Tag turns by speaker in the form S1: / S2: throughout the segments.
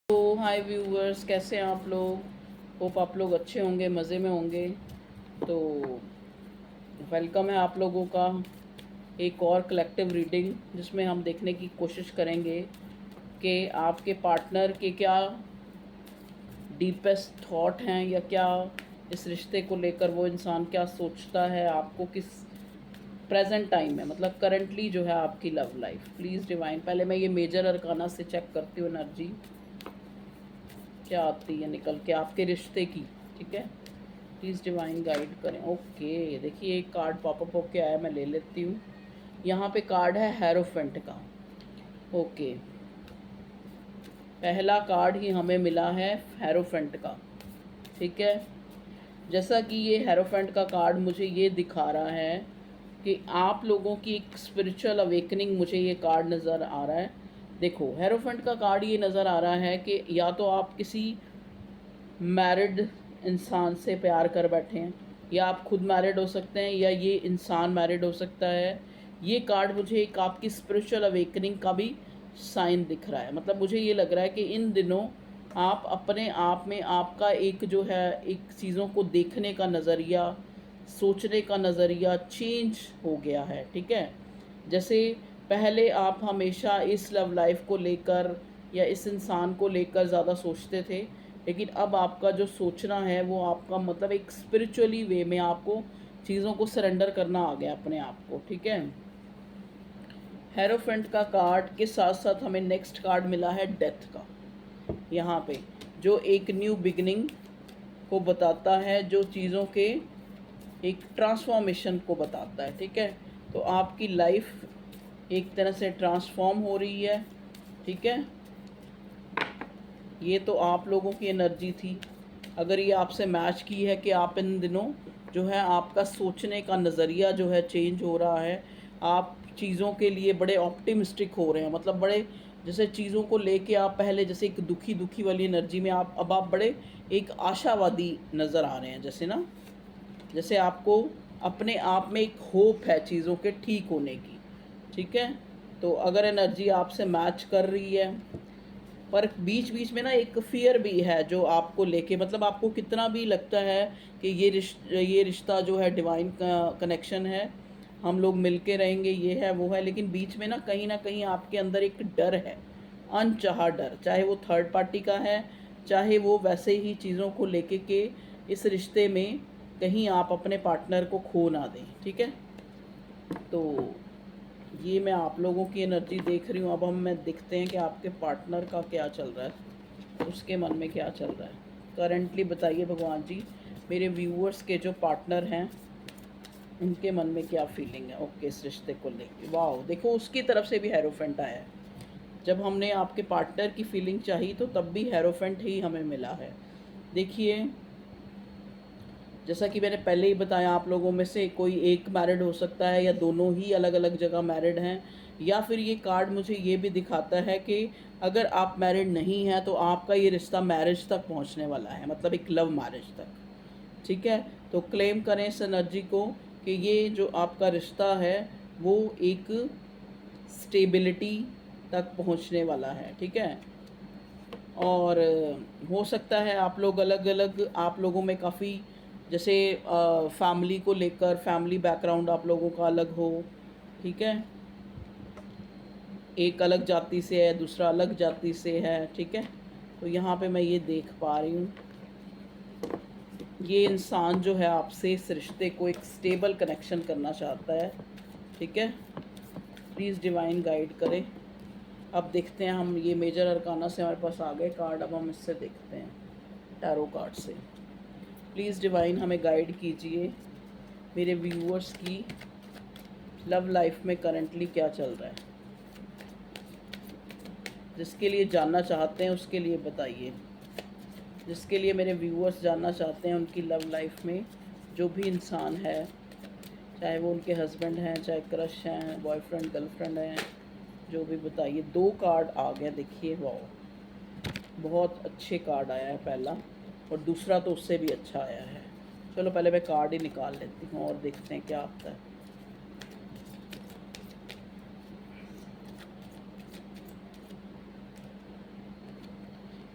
S1: तो हाय व्यूवर्स, कैसे हैं आप लोग। होप आप लोग अच्छे होंगे, मज़े में होंगे। तो वेलकम है आप लोगों का एक और कलेक्टिव रीडिंग, जिसमें हम देखने की कोशिश करेंगे कि आपके पार्टनर के क्या डीपेस्ट थॉट हैं, या क्या इस रिश्ते को लेकर वो इंसान क्या सोचता है, आपको किस प्रेजेंट टाइम में, मतलब करंटली जो है आपकी लव लाइफ। प्लीज़ डिवाइन, पहले मैं ये मेजर अरकाना से चेक करती हूँ एनर्जी क्या आती है निकल के आपके रिश्ते की। ठीक है, प्लीज़ डिवाइन गाइड करें। ओके, देखिए एक कार्ड पॉपअप होके आया, मैं ले लेती हूँ। यहाँ पे कार्ड है हेरोफेंट का। ओके, पहला कार्ड ही हमें मिला है हेरोफेंट का। ठीक है, जैसा कि ये हेरोफेंट का कार्ड मुझे ये दिखा रहा है कि आप लोगों की एक स्पिरिचुअल अवेकनिंग, मुझे ये कार्ड नज़र आ रहा है। देखो, हेरोफेंट का कार्ड ये नज़र आ रहा है कि या तो आप किसी मैरिड इंसान से प्यार कर बैठे हैं, या आप खुद मैरिड हो सकते हैं, या ये इंसान मैरिड हो सकता है। ये कार्ड मुझे एक आपकी स्पिरिचुअल अवेकनिंग का भी साइन दिख रहा है। मतलब मुझे ये लग रहा है कि इन दिनों आप अपने आप में, आपका एक जो है, एक चीज़ों को देखने का नज़रिया, सोचने का नज़रिया चेंज हो गया है। ठीक है, जैसे पहले आप हमेशा इस लव लाइफ को लेकर या इस इंसान को लेकर ज़्यादा सोचते थे, लेकिन अब आपका जो सोचना है वो आपका मतलब एक स्पिरिचुअली वे में आपको चीज़ों को सरेंडर करना आ गया अपने आप को। ठीक है, हेरोफेंट का कार्ड के साथ साथ हमें नेक्स्ट कार्ड मिला है डेथ का, यहाँ पे, जो एक न्यू बिगनिंग को बताता है, जो चीज़ों के एक ट्रांसफॉर्मेशन को बताता है। ठीक है, तो आपकी लाइफ एक तरह से ट्रांसफॉर्म हो रही है। ठीक है, ये तो आप लोगों की एनर्जी थी। अगर ये आपसे मैच की है कि आप इन दिनों जो है आपका सोचने का नज़रिया जो है चेंज हो रहा है, आप चीज़ों के लिए बड़े ऑप्टिमिस्टिक हो रहे हैं। मतलब बड़े, जैसे चीज़ों को लेके आप पहले जैसे एक दुखी दुखी वाली एनर्जी में, आप अब आप बड़े एक आशावादी नज़र आ रहे हैं। जैसे ना, जैसे आपको अपने आप में एक होप है चीज़ों के ठीक होने की। ठीक है, तो अगर एनर्जी आपसे मैच कर रही है, पर बीच बीच में ना एक फियर भी है जो आपको लेके, मतलब आपको कितना भी लगता है कि ये रिश्ता जो है डिवाइन का कनेक्शन है, हम लोग मिलके रहेंगे, ये है वो है, लेकिन बीच में ना कहीं आपके अंदर एक डर है, अनचाहा डर, चाहे वो थर्ड पार्टी का है, चाहे वो वैसे ही चीज़ों को लेके के इस रिश्ते में कहीं आप अपने पार्टनर को खो ना दें। ठीक है, तो ये मैं आप लोगों की एनर्जी देख रही हूँ। अब हम मैं देखते हैं कि आपके पार्टनर का क्या चल रहा है, उसके मन में क्या चल रहा है करंटली। बताइए भगवान जी, मेरे व्यूअर्स के जो पार्टनर हैं उनके मन में क्या फीलिंग है। ओके, इस रिश्ते को लेके, वाह, देखो उसकी तरफ से भी हेरोफेंट आया है। जब हमने आपके पार्टनर की फीलिंग चाही तो तब भी हेरोफेंट ही हमें मिला है। देखिए, जैसा कि मैंने पहले ही बताया, आप लोगों में से कोई एक मैरिड हो सकता है, या दोनों ही अलग अलग जगह मैरिड हैं, या फिर ये कार्ड मुझे ये भी दिखाता है कि अगर आप मैरिड नहीं हैं तो आपका ये रिश्ता मैरिज तक पहुंचने वाला है, मतलब एक लव मैरिज तक। ठीक है, तो क्लेम करें इस एनर्जी को कि ये जो आपका रिश्ता है वो एक स्टेबिलिटी तक पहुंचने वाला है। ठीक है, और हो सकता है आप लोग अलग अलग, आप लोगों में काफ़ी, जैसे फैमिली को लेकर, फैमिली बैकग्राउंड आप लोगों का अलग हो। ठीक है, एक अलग जाति से है, दूसरा अलग जाति से है। ठीक है, तो यहाँ पे मैं ये देख पा रही हूँ, ये इंसान जो है आपसे इस रिश्ते को एक स्टेबल कनेक्शन करना चाहता है। ठीक है, प्लीज़ डिवाइन गाइड करें। अब देखते हैं हम, ये मेजर अरकाना से हमारे पास आ गए कार्ड, अब हम इससे देखते हैं टैरो कार्ड से। प्लीज़ डिवाइन हमें गाइड कीजिए, मेरे व्यूअर्स की लव लाइफ में करंटली क्या चल रहा है, जिसके लिए जानना चाहते हैं उसके लिए बताइए। जिसके लिए मेरे व्यूअर्स जानना चाहते हैं, उनकी लव लाइफ में जो भी इंसान है, चाहे वो उनके हस्बैंड हैं, चाहे क्रश हैं, बॉयफ्रेंड गर्लफ्रेंड हैं, जो भी, बताइए। दो कार्ड आ गया, देखिए, वाह, बहुत अच्छे कार्ड आया है पहला, और दूसरा तो उससे भी अच्छा आया है। चलो पहले मैं कार्ड ही निकाल लेती हूँ और देखते हैं क्या आता है।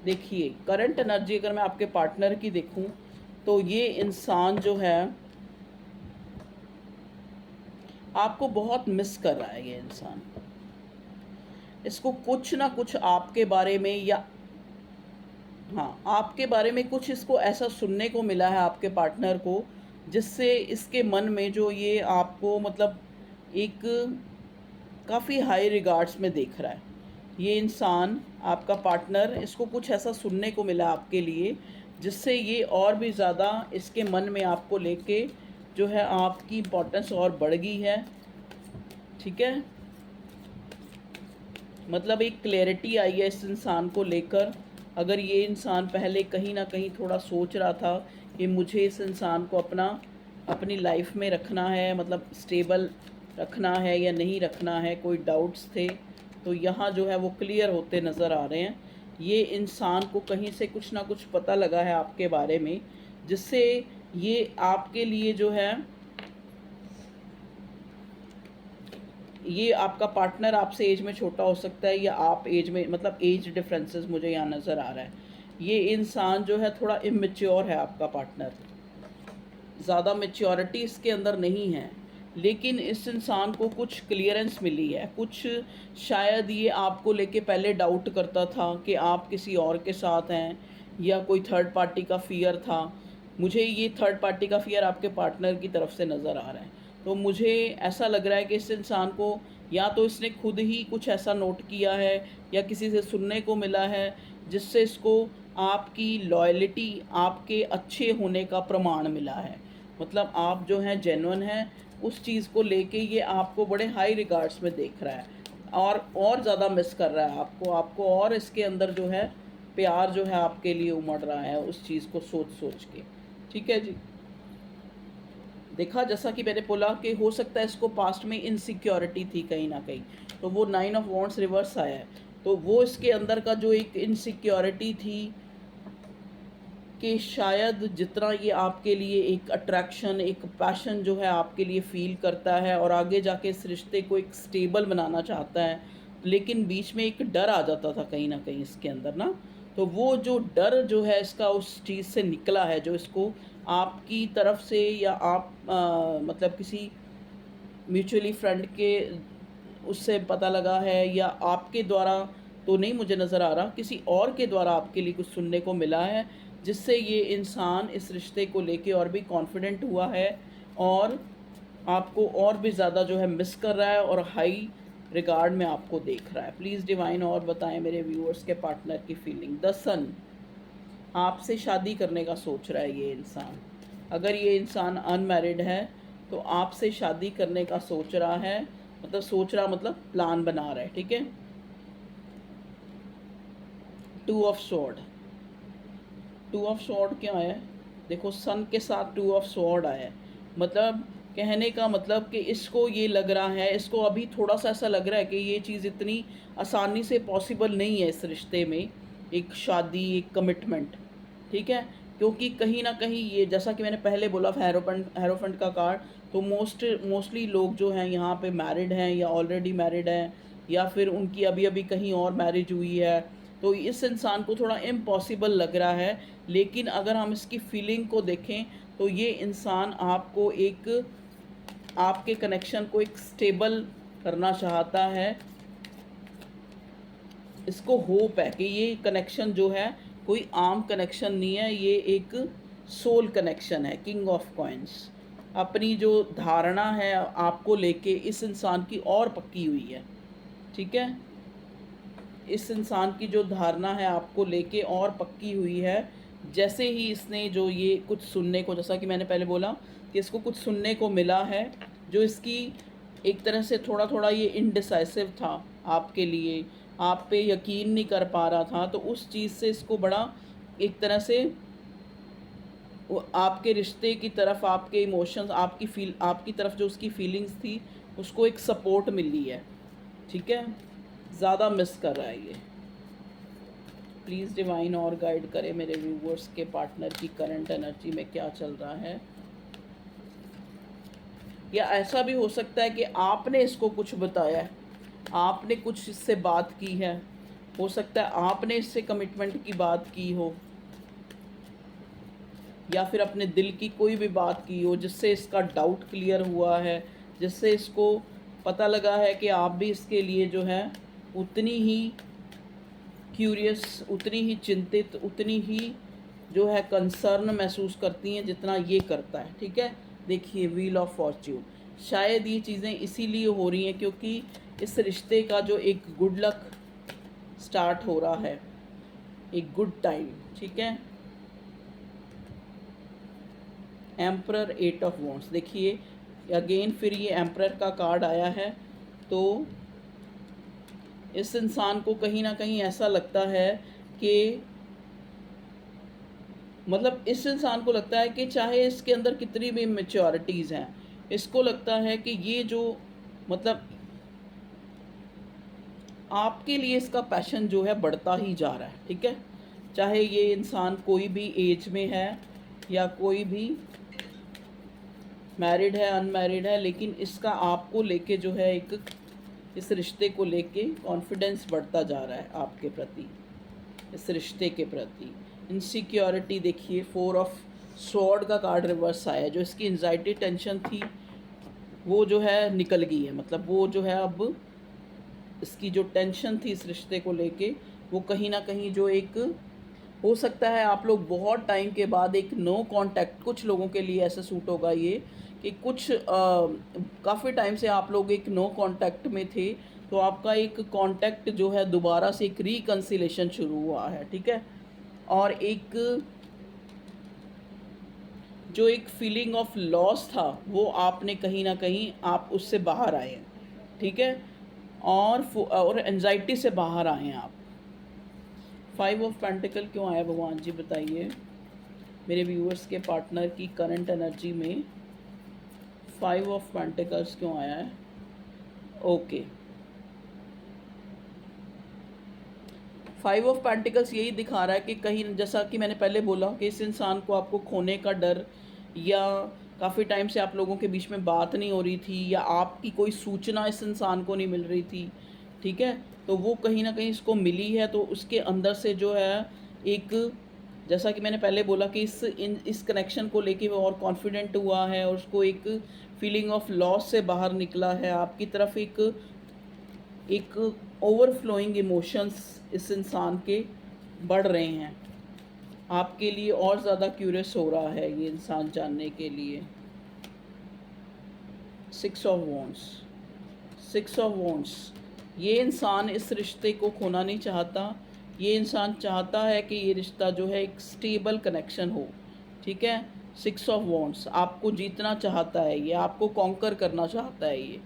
S1: देखिए करंट एनर्जी अगर मैं आपके पार्टनर की देखूं तो ये इंसान जो है आपको बहुत मिस कर रहा है। ये इंसान, इसको कुछ ना कुछ आपके बारे में या हाँ आपके बारे में कुछ इसको ऐसा सुनने को मिला है आपके पार्टनर को, जिससे इसके मन में जो ये आपको मतलब एक काफ़ी हाई रिगार्ड्स में देख रहा है। ये इंसान आपका पार्टनर, इसको कुछ ऐसा सुनने को मिला आपके लिए जिससे ये और भी ज़्यादा इसके मन में आपको लेके जो है आपकी इम्पोर्टेंस और बढ़ गई है। ठीक है, मतलब एक क्लैरिटी आई है इस इंसान को लेकर। अगर ये इंसान पहले कहीं ना कहीं थोड़ा सोच रहा था कि मुझे इस इंसान को अपनी लाइफ में रखना है, मतलब स्टेबल रखना है या नहीं रखना है, कोई डाउट्स थे, तो यहाँ जो है वो क्लियर होते नज़र आ रहे हैं। ये इंसान को कहीं से कुछ ना कुछ पता लगा है आपके बारे में, जिससे ये आपके लिए जो है, ये आपका पार्टनर आपसे एज में छोटा हो सकता है या आप एज में, मतलब एज डिफरेंसेस मुझे यहाँ नज़र आ रहा है। ये इंसान जो है थोड़ा इमेच्योर है आपका पार्टनर, ज़्यादा मेच्योरिटी इसके अंदर नहीं है, लेकिन इस इंसान को कुछ क्लियरेंस मिली है। कुछ शायद ये आपको लेके पहले डाउट करता था कि आप किसी और के साथ हैं या कोई थर्ड पार्टी का फ़ियर था। मुझे ये थर्ड पार्टी का फ़ियर आपके पार्टनर की तरफ से नज़र आ रहा है। तो मुझे ऐसा लग रहा है कि इस इंसान को या तो इसने खुद ही कुछ ऐसा नोट किया है या किसी से सुनने को मिला है जिससे इसको आपकी लॉयल्टी, आपके अच्छे होने का प्रमाण मिला है। मतलब आप जो हैं जेन्युइन हैं, उस चीज़ को लेके ये आपको बड़े हाई रिगार्ड्स में देख रहा है और ज़्यादा मिस कर रहा है आपको और इसके अंदर जो है प्यार जो है आपके लिए उमड़ रहा है उस चीज़ को सोच सोच के। ठीक है जी, देखा जैसा कि मैंने बोला कि हो सकता है इसको पास्ट में इनसिक्योरिटी थी कहीं ना कहीं, तो वो 9 ऑफ वॉन्ड्स रिवर्स आया है, तो वो इसके अंदर का जो एक इनसिक्योरिटी थी कि शायद जितना ये आपके लिए एक अट्रैक्शन, एक पैशन जो है आपके लिए फ़ील करता है और आगे जाके इस रिश्ते को एक स्टेबल बनाना चाहता है, लेकिन बीच में एक डर आ जाता था कहीं ना कहीं इसके अंदर ना, तो वो जो डर जो है इसका उस चीज़ से निकला है, जो इसको आपकी तरफ से या आप मतलब किसी म्यूचुअली फ्रेंड के उससे पता लगा है या आपके द्वारा तो नहीं मुझे नज़र आ रहा, किसी और के द्वारा आपके लिए कुछ सुनने को मिला है, जिससे ये इंसान इस रिश्ते को लेके और भी कॉन्फिडेंट हुआ है और आपको और भी ज़्यादा जो है मिस कर रहा है और हाई रिगार्ड में आपको देख रहा है। प्लीज़ डिवाइन और बताएं मेरे व्यूअर्स के पार्टनर की फीलिंग। द सन, आपसे शादी करने का सोच रहा है ये इंसान। अगर ये इंसान अनमैरिड है तो आपसे शादी करने का सोच रहा है, मतलब सोच रहा मतलब प्लान बना रहा है। ठीक है, 2 ऑफ स्वॉर्ड, 2 ऑफ स्वॉर्ड क्या है, देखो सन के साथ 2 ऑफ स्वॉर्ड आया है, मतलब कहने का मतलब कि इसको ये लग रहा है, इसको अभी थोड़ा सा ऐसा लग रहा है कि ये चीज़ इतनी आसानी से पॉसिबल नहीं है इस रिश्ते में, एक शादी, एक कमिटमेंट। ठीक है, क्योंकि कहीं ना कहीं ये जैसा कि मैंने पहले बोला हेरोफेंट का कार्ड, तो मोस्टली लोग जो हैं यहाँ पे मैरिड हैं या ऑलरेडी मैरिड हैं या फिर उनकी अभी अभी कहीं और मैरिज हुई है, तो इस इंसान को थोड़ा इम्पॉसिबल लग रहा है। लेकिन अगर हम इसकी फीलिंग को देखें तो ये इंसान आपको एक, आपके कनेक्शन को एक स्टेबल करना चाहता है। इसको होप है कि ये कनेक्शन जो है कोई आम कनेक्शन नहीं है, ये एक सोल कनेक्शन है। किंग ऑफ कॉइन्स, अपनी जो धारणा है आपको लेके इस इंसान की और पक्की हुई है। ठीक है, इस इंसान की जो धारणा है आपको लेके और पक्की हुई है। जैसे ही इसने जो ये कुछ सुनने को, जैसा कि मैंने पहले बोला कि इसको कुछ सुनने को मिला है जो इसकी एक तरह से थोड़ा थोड़ा ये इनडिसाइसिव था आपके लिए, आप पे यकीन नहीं कर पा रहा था, तो उस चीज़ से इसको बड़ा एक तरह से आपके रिश्ते की तरफ, आपके इमोशंस, आपकी तरफ जो उसकी फीलिंग्स थी उसको एक सपोर्ट मिली है। ठीक है, ज़्यादा मिस कर रहा है ये। प्लीज़ डिवाइन और गाइड करें मेरे व्यूवर्स के पार्टनर की करंट एनर्जी में क्या चल रहा है। या ऐसा भी हो सकता है कि आपने इसको कुछ बताया है, आपने कुछ इससे बात की है हो सकता है आपने इससे कमिटमेंट की बात की हो, या फिर अपने दिल की कोई भी बात की हो जिससे इसका डाउट क्लियर हुआ है, जिससे इसको पता लगा है कि आप भी इसके लिए जो है उतनी ही क्यूरियस, उतनी ही चिंतित, उतनी ही जो है कंसर्न महसूस करती हैं जितना ये करता है। ठीक है, देखिए व्हील ऑफ फॉर्च्यून, शायद ये चीज़ें इसीलिए हो रही हैं क्योंकि इस रिश्ते का जो एक गुड लक स्टार्ट हो रहा है, एक गुड टाइम। ठीक है, एम्परर, एट ऑफ वॉन्ड्स, देखिए अगेन फिर ये एम्परर का कार्ड आया है। तो इस इंसान को कहीं ना कहीं ऐसा लगता है कि मतलब इस इंसान को लगता है कि चाहे इसके अंदर कितनी भी मेच्योरिटीज़ हैं, इसको लगता है कि ये जो मतलब आपके लिए इसका पैशन जो है बढ़ता ही जा रहा है। ठीक है, चाहे ये इंसान कोई भी एज में है या कोई भी मैरिड है, अनमैरिड है, लेकिन इसका आपको लेके जो है एक इस रिश्ते को लेके कॉन्फिडेंस बढ़ता जा रहा है आपके प्रति, इस रिश्ते के प्रति। इनसिक्योरिटी, देखिए फोर ऑफ स्वॉर्ड का कार्ड रिवर्स आया है। जो इसकी एंजाइटी टेंशन थी वो जो है निकल गई है, मतलब वो जो है अब इसकी जो टेंशन थी इस रिश्ते को लेके वो कहीं ना कहीं जो एक हो सकता है आप लोग बहुत टाइम के बाद एक नो कांटेक्ट, कुछ लोगों के लिए ऐसा सूट होगा ये कि कुछ काफ़ी टाइम से आप लोग एक नो कांटेक्ट में थे, तो आपका एक कांटेक्ट जो है दोबारा से एक रिकन्सिलेशन शुरू हुआ है। ठीक है, और एक जो एक फीलिंग ऑफ लॉस था वो आपने कहीं ना कहीं आप उससे बाहर आए हैं। ठीक है, और एंजाइटी से बाहर आए हैं आप। फाइव ऑफ पेंटिकल क्यों आया भगवान जी बताइए मेरे व्यूअर्स के पार्टनर की करंट एनर्जी में फाइव ऑफ पेंटिकल्स क्यों आया है? ओके, फाइव ऑफ पेंटिकल्स यही दिखा रहा है कि कहीं, जैसा कि मैंने पहले बोला कि इस इंसान को आपको खोने का डर, या काफ़ी टाइम से आप लोगों के बीच में बात नहीं हो रही थी, या आपकी कोई सूचना इस इंसान को नहीं मिल रही थी। ठीक है, तो वो कहीं ना कहीं इसको मिली है, तो उसके अंदर से जो है एक, जैसा कि मैंने पहले बोला कि इस कनेक्शन को लेके वो और कॉन्फिडेंट हुआ है, और उसको एक फीलिंग ऑफ लॉस से बाहर निकला है। आपकी तरफ एक ओवरफ्लोइंग इमोशंस इस इंसान के बढ़ रहे हैं, आपके लिए और ज़्यादा क्यूरियस हो रहा है ये इंसान जानने के लिए। Six of wands, six of wands, ये इंसान इस रिश्ते को खोना नहीं चाहता। ये इंसान चाहता है कि ये रिश्ता जो है एक स्टेबल कनेक्शन हो। ठीक है, सिक्स ऑफ वॉन्ड्स, आपको जीतना चाहता है, ये आपको कॉन्कर करना चाहता है। ये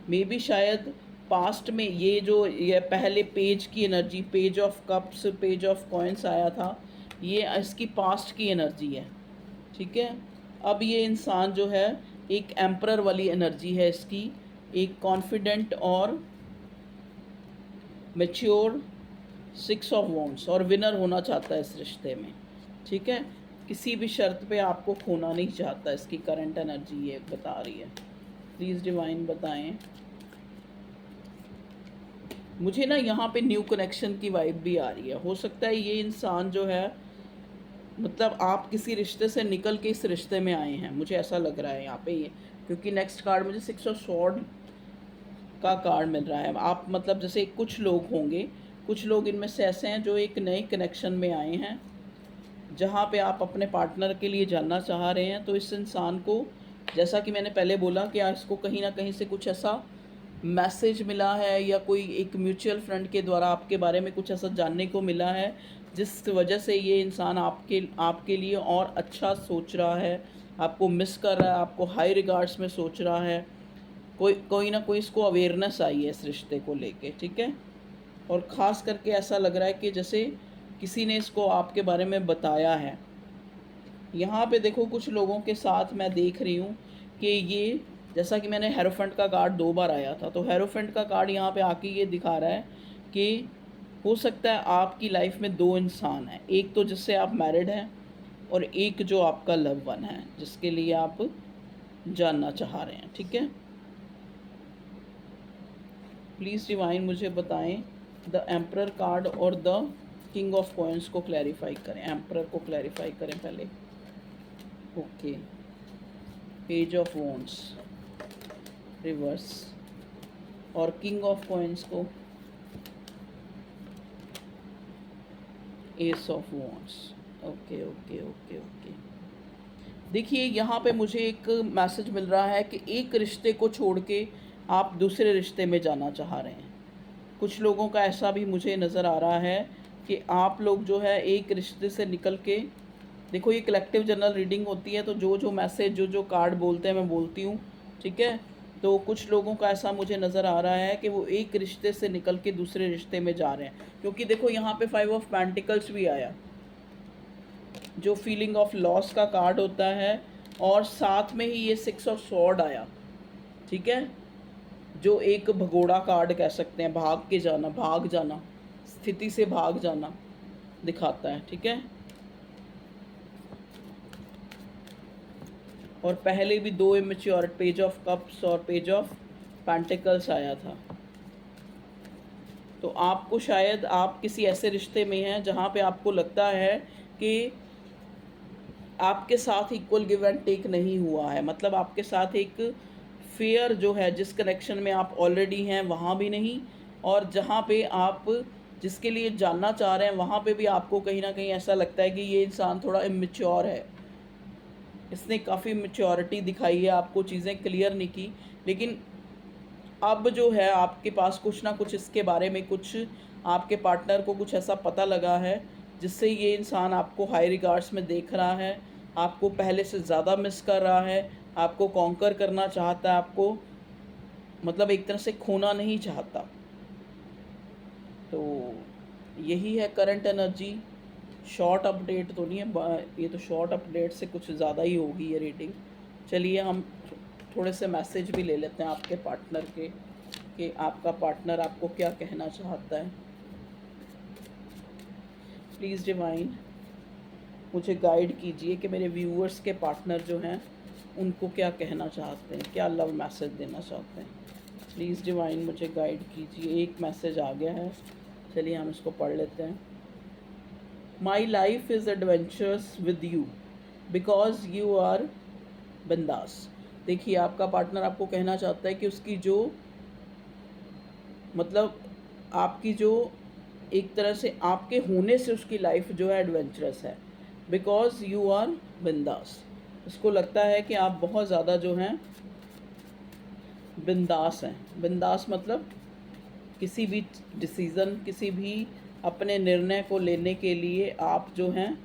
S1: मे बी शायद पास्ट में ये पहले पेज की energy, page of cups, page of coins आया था, ये इसकी पास्ट की एनर्जी है। ठीक है, अब ये इंसान जो है एक एम्परर वाली एनर्जी है इसकी, एक कॉन्फिडेंट और मैच्योर सिक्स ऑफ वॉन्ड्स, और विनर होना चाहता है इस रिश्ते में। ठीक है, किसी भी शर्त पे आपको खोना नहीं चाहता, इसकी करंट एनर्जी ये बता रही है। प्लीज़ डिवाइन बताएं मुझे ना, यहाँ पे न्यू कनेक्शन की वाइब भी आ रही है। हो सकता है ये इंसान जो है मतलब आप किसी रिश्ते से निकल के इस रिश्ते में आए हैं, मुझे ऐसा लग रहा है यहाँ पे ये, क्योंकि नेक्स्ट कार्ड मुझे सिक्स ऑफ स्वॉर्ड का कार्ड मिल रहा है। आप मतलब जैसे कुछ लोग होंगे, कुछ लोग इनमें से ऐसे हैं जो एक नए कनेक्शन में आए हैं जहाँ पे आप अपने पार्टनर के लिए जानना चाह रहे हैं। तो इस इंसान को, जैसा कि मैंने पहले बोला कि इसको कहीं ना कहीं से कुछ ऐसा मैसेज मिला है, या कोई एक म्यूचुअल फ्रेंड के द्वारा आपके बारे में कुछ ऐसा जानने को मिला है जिस वजह से ये इंसान आपके लिए और अच्छा सोच रहा है, आपको मिस कर रहा है, आपको हाई रिगार्ड्स में सोच रहा है। कोई ना कोई इसको अवेयरनेस आई है इस रिश्ते को लेके। ठीक है, और ख़ास करके ऐसा लग रहा है कि जैसे किसी ने इसको आपके बारे में बताया है। यहाँ पे देखो कुछ लोगों के साथ मैं देख रही हूँ कि ये, जैसा कि मैंने हेरोफेंट का कार्ड 2 बार आया था, तो हेरोफेंट का कार्ड यहाँ पे आके ये दिखा रहा है कि हो सकता है आपकी लाइफ में 2 इंसान हैं, एक तो जिससे आप मैरिड हैं और एक जो आपका लव वन है जिसके लिए आप जानना चाह रहे हैं। ठीक है, प्लीज़ डिवाइन मुझे बताएं द एम्परर कार्ड और द किंग ऑफ कॉइन्स को क्लैरिफाई करें, एम्परर को क्लैरिफाई करें पहले। Okay, page of wands reverse और किंग ऑफ कॉइन्स को S of wands. Okay okay okay okay. देखिए यहाँ पे मुझे एक मैसेज मिल रहा है कि एक रिश्ते को छोड़ के आप दूसरे रिश्ते में जाना चाह रहे हैं। कुछ लोगों का ऐसा भी मुझे नज़र आ रहा है कि आप लोग जो है एक रिश्ते से निकल के, देखो ये कलेक्टिव जनरल रीडिंग होती है तो जो जो मैसेज जो जो कार्ड बोलते हैं मैं बोलती हूँ, ठीक है। तो कुछ लोगों का ऐसा मुझे नज़र आ रहा है कि वो एक रिश्ते से निकल के दूसरे रिश्ते में जा रहे हैं, क्योंकि देखो यहाँ पे 5 ऑफ पेंटिकल्स भी आया जो फीलिंग ऑफ लॉस का कार्ड होता है, और साथ में ही ये 6 ऑफ स्वॉर्ड आया, ठीक है, जो एक भगोड़ा कार्ड कह सकते हैं, भाग जाना, स्थिति से भाग जाना दिखाता है, ठीक है। और पहले भी 2 इमेच्योर, पेज ऑफ कप्स और पेज ऑफ पेंटिकल्स आया था। तो आपको शायद आप किसी ऐसे रिश्ते में हैं जहाँ पे आपको लगता है कि आपके साथ इक्वल गिव एंड टेक नहीं हुआ है, मतलब आपके साथ एक फेयर जो है, जिस कनेक्शन में आप ऑलरेडी हैं वहाँ भी नहीं, और जहाँ पे आप जिसके लिए जानना चाह रहे हैं वहाँ पे भी आपको कहीं ना कहीं ऐसा लगता है कि ये इंसान थोड़ा इमेच्योर है, इसने काफ़ी मैच्योरिटी दिखाई है, आपको चीज़ें क्लियर नहीं की, लेकिन अब जो है आपके पास कुछ ना कुछ इसके बारे में, कुछ आपके पार्टनर को कुछ ऐसा पता लगा है जिससे ये इंसान आपको हाई रिगार्ड्स में देख रहा है, आपको पहले से ज़्यादा मिस कर रहा है, आपको कॉन्कर करना चाहता है, आपको मतलब एक तरह से खोना नहीं चाहता। तो यही है करंट एनर्जी। शॉर्ट अपडेट तो नहीं है ये, तो शॉर्ट अपडेट से कुछ ज़्यादा ही होगी ये रीडिंग। चलिए हम थोड़े से मैसेज भी ले लेते हैं आपके पार्टनर के, कि आपका पार्टनर आपको क्या कहना चाहता है। प्लीज़ डिवाइन मुझे गाइड कीजिए कि मेरे व्यूअर्स के पार्टनर जो हैं उनको क्या कहना चाहते हैं, क्या लव मैसेज देना चाहते हैं। प्लीज़ डिवाइन मुझे गाइड कीजिए। एक मैसेज आ गया है, चलिए हम इसको पढ़ लेते हैं। My life is adventurous with you because you are बिंदास। देखिए आपका पार्टनर आपको कहना चाहता है कि उसकी जो मतलब आपकी जो एक तरह से आपके होने से उसकी लाइफ जो है एडवेंचरस है, बिकॉज यू आर बिंदास। उसको लगता है कि आप बहुत ज़्यादा जो हैं बिंदास हैं। बिंदास मतलब किसी भी डिसीज़न, किसी भी अपने निर्णय को लेने के लिए आप जो हैं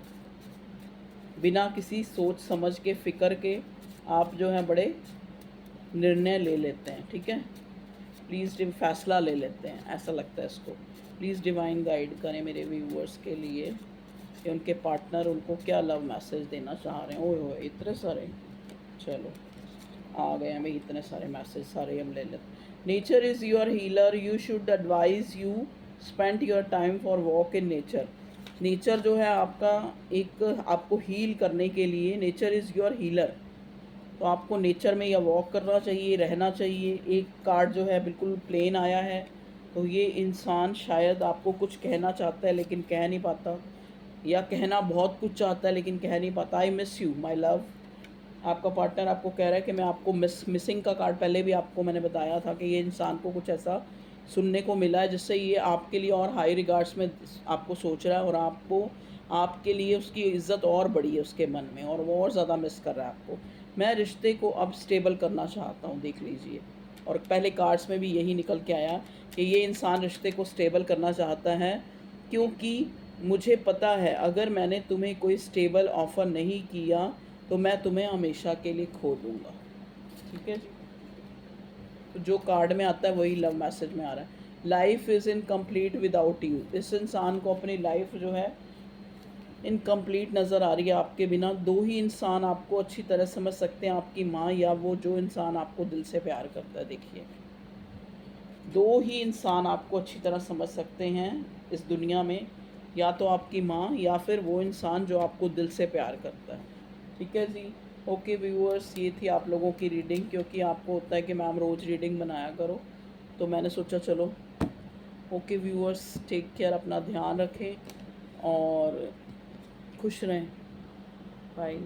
S1: बिना किसी सोच समझ के, फ़िक्र के, आप जो हैं बड़े निर्णय ले लेते हैं, ठीक है। प्लीज़ फैसला ले लेते हैं, ऐसा लगता है इसको। प्लीज़ डिवाइन गाइड करें मेरे व्यूअर्स के लिए कि उनके पार्टनर उनको क्या लव मैसेज देना चाह रहे हैं। ओए इतने सारे, चलो आ गए हमें इतने सारे मैसेज, सारे हम ले लेते हैं। Nature is your healer, you should advise you spend your time for walk in nature. Nature जो है आपका एक आपको हील करने के लिए, नेचर इज़ योर हीलर, तो आपको नेचर में या वॉक करना चाहिए, रहना चाहिए। एक कार्ड जो है बिल्कुल प्लेन आया है, तो ये इंसान शायद आपको कुछ कहना चाहता है लेकिन कह नहीं पाता, या कहना बहुत कुछ चाहता है लेकिन कह नहीं पाता। I miss you my love. आपका पार्टनर आपको कह रहा है कि मैं आपको मिसिंग का कार्ड पहले भी आपको मैंने बताया था कि ये इंसान को कुछ ऐसा सुनने को मिला है जिससे ये आपके लिए और हाई रिगार्ड्स में आपको सोच रहा है, और आपको आपके लिए उसकी इज़्ज़त और बढ़ी है उसके मन में, और वो और ज़्यादा मिस कर रहा है आपको। मैं रिश्ते को अब स्टेबल करना चाहता हूँ, देख लीजिए। और पहले कार्ड्स में भी यही निकल के आया कि ये इंसान रिश्ते को स्टेबल करना चाहता है, क्योंकि मुझे पता है अगर मैंने तुम्हें कोई स्टेबल ऑफ़र नहीं किया तो मैं तुम्हें हमेशा के लिए खो दूँगा, ठीक है जी। तो जो कार्ड में आता है वही लव मैसेज में आ रहा है। Life is incomplete without you. इस इंसान को अपनी लाइफ जो है इनकम्प्लीट नज़र आ रही है आपके बिना। दो ही इंसान आपको अच्छी तरह समझ सकते हैं, आपकी माँ या वो जो इंसान आपको दिल से प्यार करता है। देखिए दो ही इंसान आपको अच्छी तरह समझ सकते हैं इस दुनिया में, या तो आपकी माँ या फिर वो इंसान जो आपको दिल से प्यार करता है, ठीक है जी। ओके व्यूअर्स, ये थी आप लोगों की रीडिंग, क्योंकि आपको होता है कि मैम रोज़ रीडिंग बनाया करो, तो मैंने सोचा चलो ओके व्यूअर्स, टेक केयर, अपना ध्यान रखें और खुश रहें। बाय।